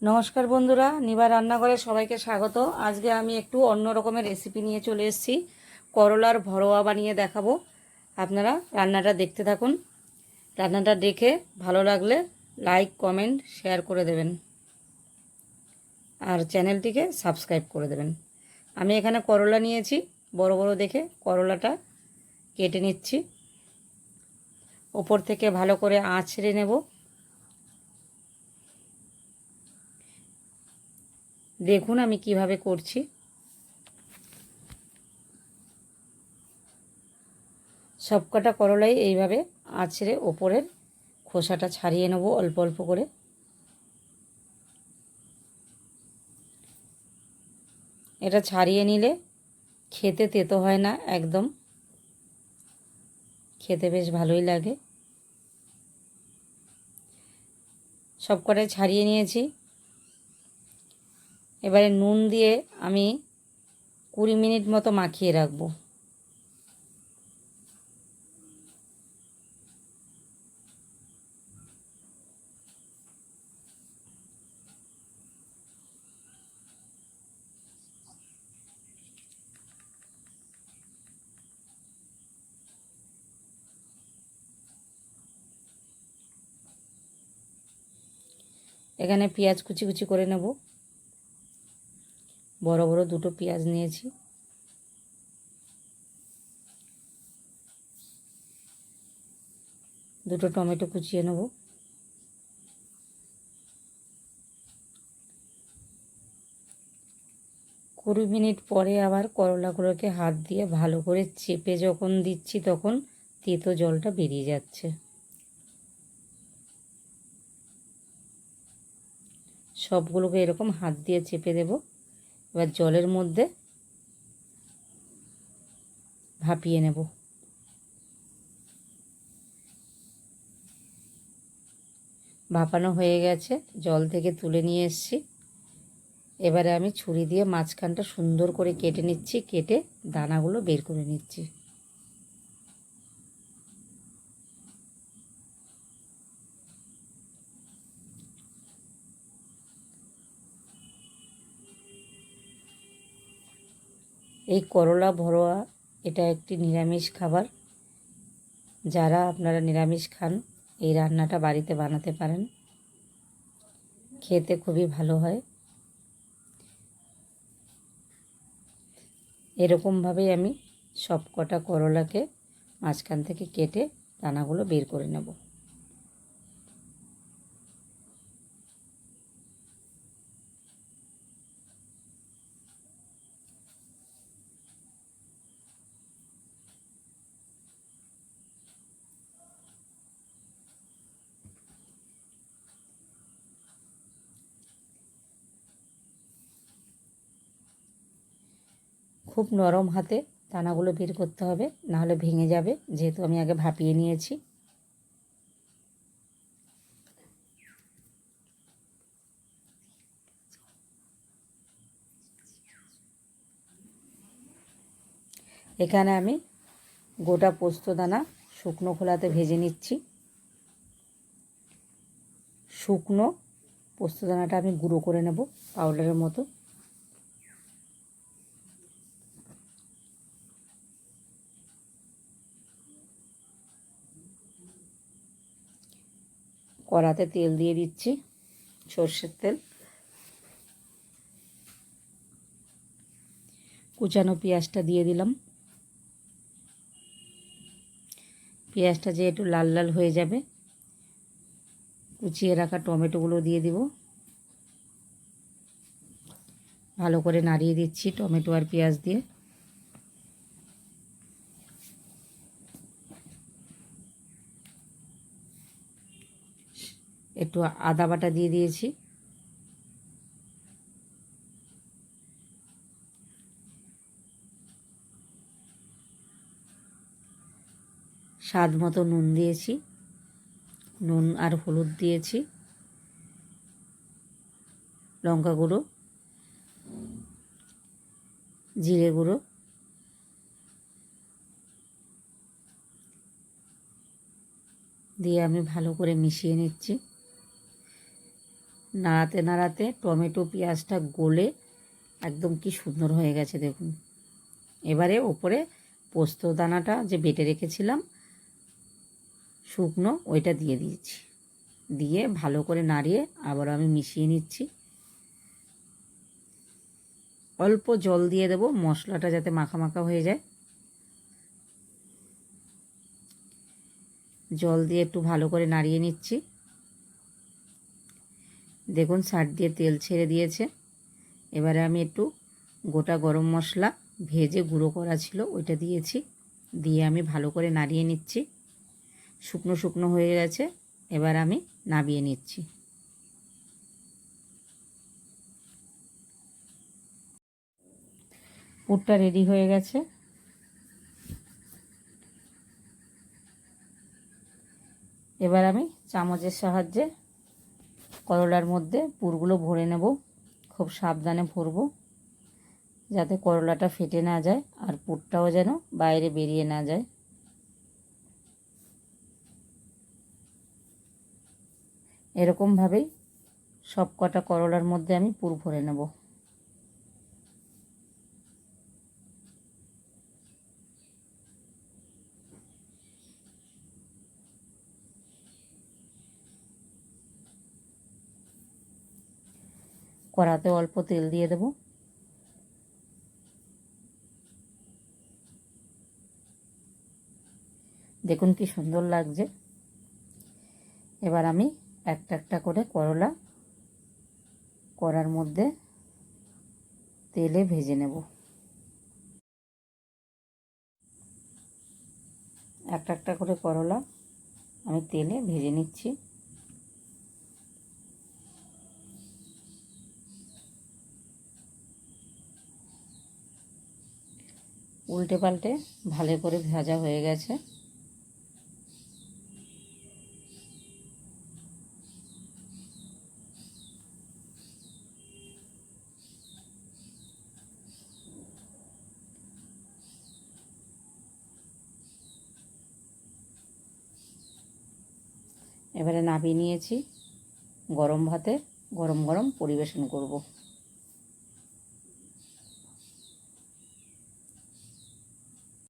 নমস্কার বন্ধুরা, নিভা রান্নাঘরে সবাইকে স্বাগত। আজকে আমি একটু অন্য রকমের রেসিপি নিয়ে চলে এসেছি। করলার ভরোয়া বানিয়ে দেখাবো। আপনারা রান্নাটা দেখতে থাকুন। রান্নাটা দেখে ভালো লাগলে লাইক, কমেন্ট, শেয়ার করে দেবেন আর চ্যানেলটিকে সাবস্ক্রাইব করে দেবেন। আমি এখানে করলা নিয়েছি, বড় বড় দেখে করলাটা কেটে নিচ্ছি। ওপর থেকে ভালো করে আঁচড়ে নেব। দেখুন আমি কিভাবে করছি। সবকটা করলাই এইভাবে আঁচড়ে ওপরের খোসাটা ছাড়িয়ে নেব অল্প অল্প করে। এটা ছাড়িয়ে নিলে খেতে তেতো হয় না, একদম খেতে বেশ ভালোই লাগে। সবকটাই ছাড়িয়ে নিয়েছি। এবারে নুন দিয়ে আমি 20 মিনিট মতো মাখিয়ে রাখবো। এখানে পেঁয়াজ কুচি কুচি করে নেব। বড় বড় দুটো পেঁয়াজ নিয়েছি। দুটো টমেটো কুচিয়ে নেব। কুড়ি মিনিট পরে আবার করলাগুলোকে হাত দিয়ে ভালো করে চেপে যখন দিচ্ছি তখন তেতো জলটা বেরিয়ে যাচ্ছে। সবগুলোকে এরকম হাত দিয়ে চেপে দেব। এবার জলের মধ্যে ভাপিয়ে নেব। ভাপানো হয়ে গেছে, জল থেকে তুলে নিয়ে এসেছি। এবারে আমি ছুরি দিয়ে মাঝখানটা সুন্দর করে কেটে নিচ্ছি, কেটে দানাগুলো বের করে নিচ্ছি। এই করলা ভরোয়া এটা একটি নিরামিষ খাবার। যারা আপনারা নিরামিষ খান এই রান্নাটা বাড়িতে বানাতে পারেন, খেতে খুবই ভালো হয়। এরকমভাবেই আমি সব কটা করলাকে মাঝখান থেকে কেটে দানাগুলো বের করে নেব। খুব নরম হাতে দানাগুলো বের করতে হবে, নাহলে ভেঙে যাবে, যেহেতু আমি আগে ভাপিয়ে নিয়েছি। এখানে আমি গোটা পোস্ত দানা শুকনো খোলাতে ভেজে নিচ্ছি। শুকনো পোস্ত দানাটা আমি গুঁড়ো করে নেব পাউডারের মতো। কড়াতে তেল দিয়ে দিচ্ছি, সর্ষের তেল। কুচানো পেঁয়াজটা দিয়ে দিলাম। পেঁয়াজটা যে একটু লাল লাল হয়ে যাবে, কুচিয়ে রাখা টমেটোগুলো দিয়ে দিব। ভালো করে নাড়িয়ে দিচ্ছি টমেটো আর পেঁয়াজ দিয়ে। একটু আদা বাটা দিয়ে দিয়েছি। স্বাদ মতো নুন দিয়েছি, নুন আর হলুদ দিয়েছি। লঙ্কা গুঁড়ো, জিরে গুঁড়ো, দিয়ে আমি ভালো করে মিশিয়ে নিচ্ছি। নাড়াতে নাড়াতে টমেটো পেঁয়াজটা গলে একদম কি সুন্দর হয়ে গেছে দেখুন। এবারে ওপরে পোস্ত দানাটা যে বেটে রেখেছিলাম শুকনো, ওইটা দিয়ে দিয়েছি। দিয়ে ভালো করে নাড়িয়ে আবার আমি মিশিয়ে নিচ্ছি। অল্প জল দিয়ে দেব মশলাটা যাতে মাখা মাখা হয়ে যায়। জল দিয়ে একটু ভালো করে নাড়িয়ে নিচ্ছি। দেখুন সাইড দিয়ে তেল ছেড়ে দিয়েছে। এবারে আমি একটু গোটা গরম মশলা ভেজে গুঁড়ো করা ছিল ওইটা দিয়েছি। দিয়ে আমি ভালো করে নাড়িয়ে নিচ্ছি। শুকনো শুকনো হয়ে গেছে, এবার আমি নামিয়ে নিচ্ছি। পুরটা রেডি হয়ে গেছে। এবার আমি চামচের সাহায্যে করলার মধ্যে পুরগুলো ভরে নেব। খুব সাবধানে ভরবো যাতে করলাটা ফেটে না যায় আর পুরটাও যেন বাইরে বেরিয়ে না যায়। এরকমভাবেই সব কটা করলার মধ্যে আমি পুর ভরে নেব। কড়াতে অল্প তেল দিয়ে দেব। দেখুন কি সুন্দর লাগছে। এবার আমি একটা একটা করে করলা কড়ার মধ্যে তেলে ভেজে নেব। একটা একটা করে করলা আমি তেলে ভেজে নিচ্ছি। উল্টে পাল্টে ভালো করে ভাজা হয়ে গেছে। এবারে নামিয়ে নিয়েছি। গরম ভাতে গরম গরম পরিবেশন করব।